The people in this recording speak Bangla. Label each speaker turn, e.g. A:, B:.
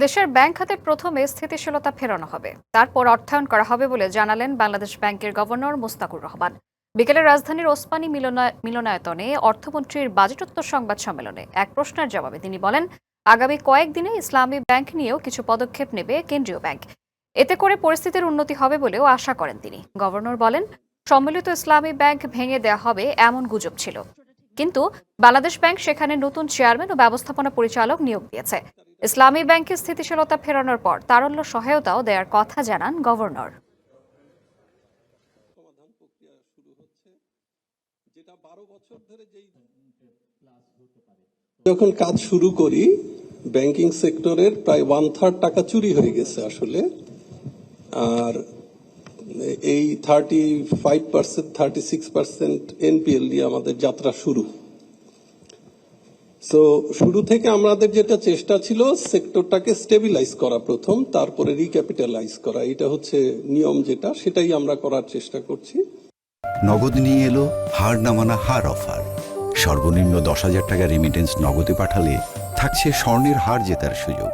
A: দেশের ব্যাংক খাতে প্রথমে স্থিতিশীলতা ফেরানো হবে, তারপর অর্থায়ন করা হবে বলে জানালেন বাংলাদেশ ব্যাংকের গভর্নর মোস্তাকুর রহমান। বিকেলে রাজধানীর ওসমানী মিলনায়তনে অর্থমন্ত্রীর বাজেটোত্তর সংবাদ সম্মেলনে এক প্রশ্নের জবাবে তিনি বলেন, আগামী কয়েকদিনে ইসলামী ব্যাংক নিয়েও কিছু পদক্ষেপ নেবে কেন্দ্রীয় ব্যাংক। এতে করে পরিস্থিতির উন্নতি হবে বলেও আশা করেন তিনি। গভর্নর বলেন, সম্মিলিত ইসলামী ব্যাংক ভেঙে দেওয়া হবে এমন গুজব ছিল, কিন্তু বাংলাদেশ ব্যাংক সেখানে নতুন চেয়ারম্যান ও ব্যবস্থাপনা পরিচালক নিয়োগ দিয়েছে। ইসলামী ব্যাংকে স্থিতিশীলতা ফেরানোর পর তারল্য সহায়তাও দেওয়ার কথা জানান গভর্নর।
B: যখন কাজ শুরু করি, ব্যাংকিং সেক্টরের প্রায় 1/3 টাকা চুরি হয়ে গেছে আসলে। আর এই 35%, 36% এনপিএল দিয়ে আমাদের যাত্রা শুরু। সো শুরু থেকে আমাদের যেটা চেষ্টা ছিল, সেক্টরটাকে স্টেবিলাইজ করা প্রথম, তারপরে রিক্যাপিটালাইজ করা। এটা হচ্ছে নিয়ম, যেটা সেটাই আমরা করার চেষ্টা করছি।
C: নগদ নিয়ে এলো হার না মানা হার অফার। সর্বনিম্ন 10,000 টাকা রেমিটেন্স নগদে পাঠালে থাকছে স্বর্ণের হার জেতার সুযোগ।